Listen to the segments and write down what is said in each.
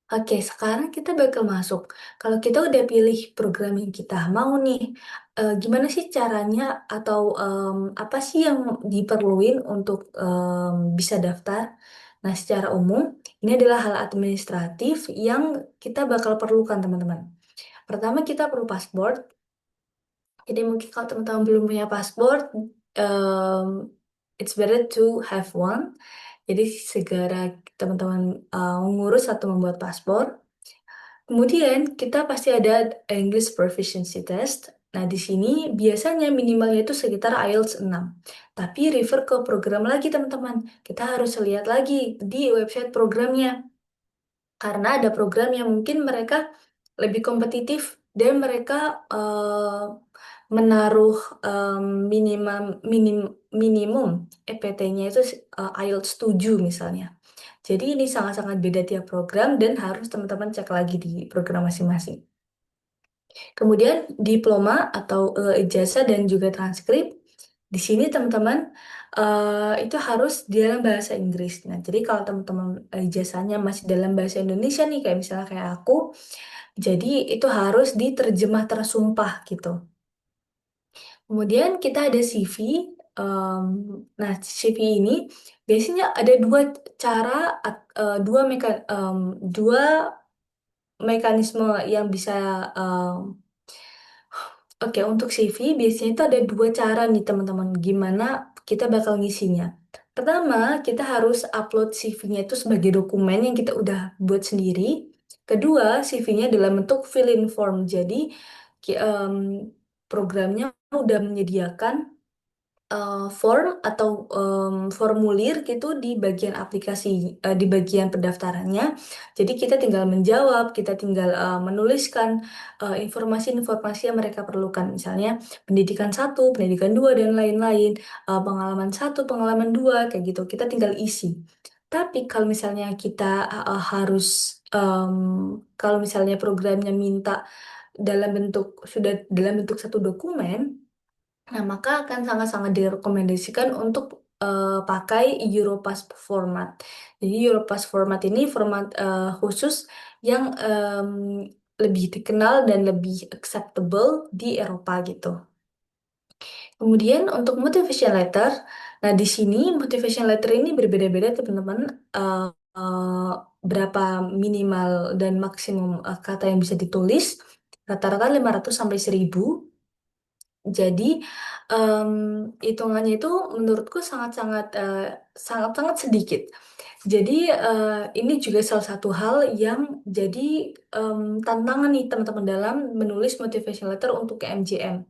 Oke, sekarang kita bakal masuk. Kalau kita udah pilih program yang kita mau nih, gimana sih caranya atau apa sih yang diperluin untuk bisa daftar? Nah, secara umum, ini adalah hal administratif yang kita bakal perlukan, teman-teman. Pertama, kita perlu paspor. Jadi mungkin kalau teman-teman belum punya paspor, um, it's better to have one. Jadi segera teman-teman mengurus atau membuat paspor. Kemudian kita pasti ada English Proficiency Test. Nah, di sini biasanya minimalnya itu sekitar IELTS 6. Tapi refer ke program lagi, teman-teman. Kita harus lihat lagi di website programnya. Karena ada program yang mungkin mereka lebih kompetitif dan mereka menaruh minimum minim, minimum EPT-nya itu IELTS 7 misalnya. Jadi ini sangat-sangat beda tiap program dan harus teman-teman cek lagi di program masing-masing. Kemudian diploma atau ijazah dan juga transkrip. Di sini teman-teman itu harus di dalam bahasa Inggris. Nah, jadi kalau teman-teman ijazahnya masih dalam bahasa Indonesia nih, kayak misalnya kayak aku, jadi itu harus diterjemah tersumpah gitu. Kemudian kita ada CV. em, nah, CV ini biasanya ada dua cara, dua mekanisme yang bisa. Oke, untuk CV biasanya itu ada dua cara nih teman-teman, gimana kita bakal ngisinya. Pertama, kita harus upload CV-nya itu sebagai dokumen yang kita udah buat sendiri. Kedua, CV-nya dalam bentuk fill-in form. Jadi, programnya udah menyediakan form atau formulir gitu di bagian aplikasi, di bagian pendaftarannya. Jadi kita tinggal menjawab, kita tinggal menuliskan informasi-informasi yang mereka perlukan, misalnya pendidikan satu, pendidikan dua, dan lain-lain, pengalaman satu, pengalaman dua, kayak gitu. Kita tinggal isi. Tapi kalau misalnya kita harus, kalau misalnya programnya minta sudah dalam bentuk satu dokumen. Nah, maka akan sangat-sangat direkomendasikan untuk pakai Europass format. Jadi Europass format ini format khusus yang lebih dikenal dan lebih acceptable di Eropa gitu. Kemudian untuk motivation letter, nah di sini motivation letter ini berbeda-beda teman-teman. eh, eh, Berapa minimal dan maksimum kata yang bisa ditulis. Rata-rata 500 sampai 1000. Jadi em, hitungannya itu menurutku sangat-sangat sangat-sangat sedikit. Jadi ini juga salah satu hal yang jadi tantangan nih teman-teman dalam menulis motivation letter untuk KMJM.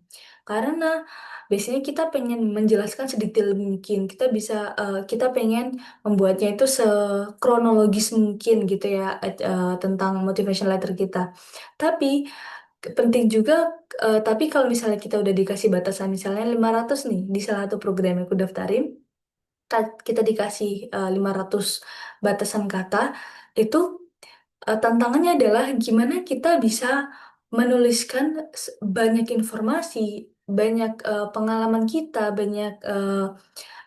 Karena biasanya kita pengen menjelaskan sedetail mungkin. Kita pengen membuatnya itu sekronologis mungkin gitu ya, tentang motivation letter kita. Tapi penting juga, tapi kalau misalnya kita udah dikasih batasan misalnya 500 nih di salah satu program yang aku daftarin, kita dikasih 500 batasan kata, itu tantangannya adalah gimana kita bisa menuliskan banyak informasi, banyak pengalaman kita, banyak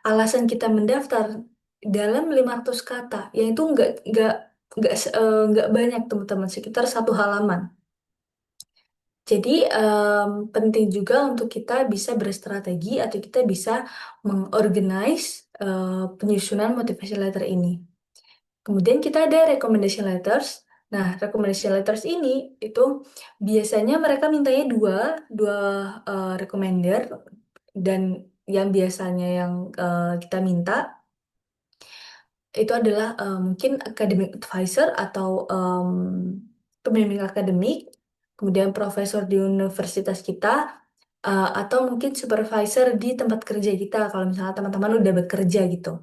alasan kita mendaftar dalam 500 kata, yang itu nggak banyak teman-teman, sekitar satu halaman. Jadi penting juga untuk kita bisa berstrategi atau kita bisa mengorganize penyusunan motivation letter ini. Kemudian kita ada recommendation letters. Nah, recommendation letters ini itu biasanya mereka mintanya dua, dua recommender, dan yang biasanya yang kita minta itu adalah mungkin academic advisor atau pembimbing akademik, kemudian profesor di universitas kita, atau mungkin supervisor di tempat kerja kita kalau misalnya teman-teman udah bekerja gitu.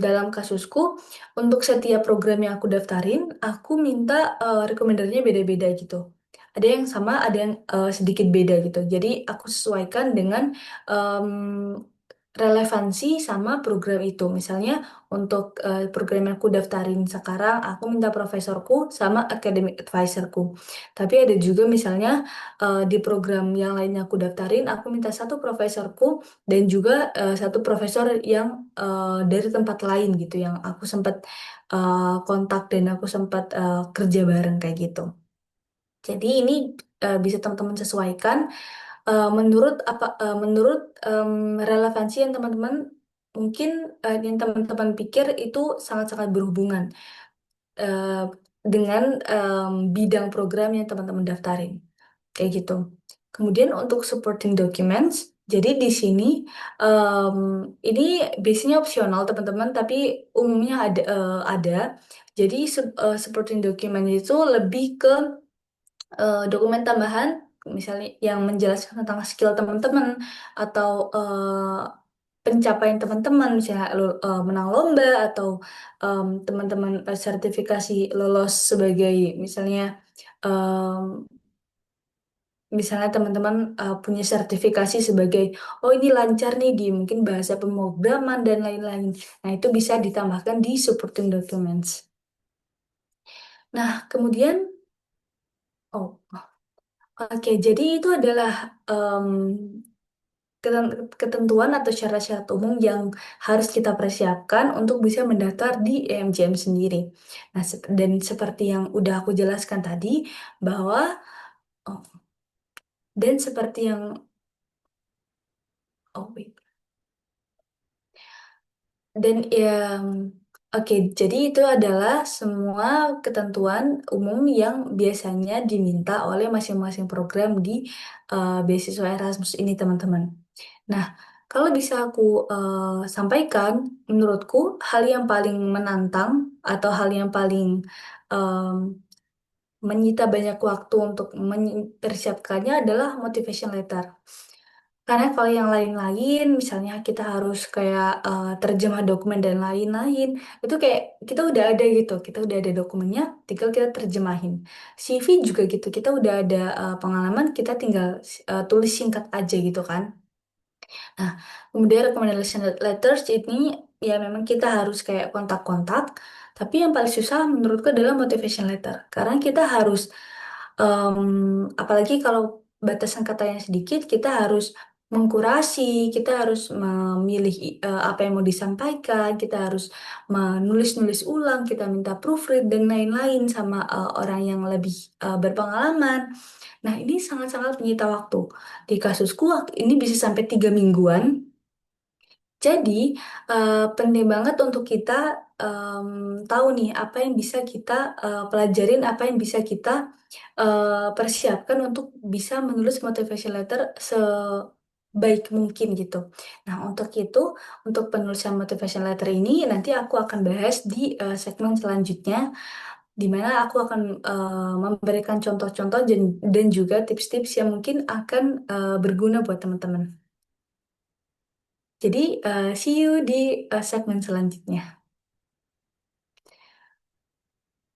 Dalam kasusku, untuk setiap program yang aku daftarin, aku minta rekomendernya beda-beda gitu. Ada yang sama, ada yang sedikit beda gitu. Jadi aku sesuaikan dengan relevansi sama program itu. Misalnya untuk program yang aku daftarin sekarang, aku minta profesorku sama academic advisorku. Tapi ada juga misalnya di program yang lainnya aku daftarin, aku minta satu profesorku dan juga satu profesor yang dari tempat lain gitu, yang aku sempat kontak dan aku sempat kerja bareng kayak gitu. Jadi ini bisa teman-teman sesuaikan menurut menurut relevansi yang teman-teman mungkin yang teman-teman pikir itu sangat-sangat berhubungan eh, dengan bidang program yang teman-teman daftarin kayak gitu. Kemudian untuk supporting documents, jadi di sini em, ini biasanya opsional teman-teman, tapi umumnya ada. Jadi supporting document itu lebih ke dokumen tambahan, misalnya yang menjelaskan tentang skill teman-teman atau pencapaian teman-teman, misalnya menang lomba atau teman-teman sertifikasi lolos sebagai misalnya em, misalnya teman-teman punya sertifikasi sebagai oh ini lancar nih di mungkin bahasa pemrograman dan lain-lain. Nah, itu bisa ditambahkan di supporting documents. Nah, kemudian oh oke, jadi itu adalah em, ketentuan atau syarat-syarat umum yang harus kita persiapkan untuk bisa mendaftar di EMJM sendiri. Nah, dan seperti yang udah aku jelaskan tadi, bahwa oh, dan seperti yang oh wait. Dan ya, oke, jadi itu adalah semua ketentuan umum yang biasanya diminta oleh masing-masing program di beasiswa Erasmus ini, teman-teman. Nah, kalau bisa aku sampaikan, menurutku hal yang paling menantang atau hal yang paling em, menyita banyak waktu untuk mempersiapkannya adalah motivation letter. Karena kalau yang lain-lain, misalnya kita harus kayak terjemah dokumen dan lain-lain, itu kayak kita udah ada gitu, kita udah ada dokumennya, tinggal kita terjemahin. CV juga gitu, kita udah ada pengalaman, kita tinggal tulis singkat aja gitu kan. Nah, kemudian recommendation letters ini ya memang kita harus kayak kontak-kontak, tapi yang paling susah menurutku adalah motivation letter. Karena kita harus, apalagi kalau batasan katanya sedikit, kita harus mengkurasi, kita harus memilih apa yang mau disampaikan, kita harus menulis-nulis ulang, kita minta proofread dan lain-lain sama orang yang lebih berpengalaman. Nah, ini sangat-sangat menyita waktu. Di kasusku, ini bisa sampai 3 mingguan. Jadi, penting banget untuk kita tahu nih apa yang bisa kita pelajarin, apa yang bisa kita persiapkan untuk bisa menulis motivation letter sebaik mungkin gitu. Nah, untuk itu, untuk penulisan motivation letter ini nanti aku akan bahas di segmen selanjutnya di mana aku akan memberikan contoh-contoh dan juga tips-tips yang mungkin akan berguna buat teman-teman. Jadi, see you di segmen selanjutnya.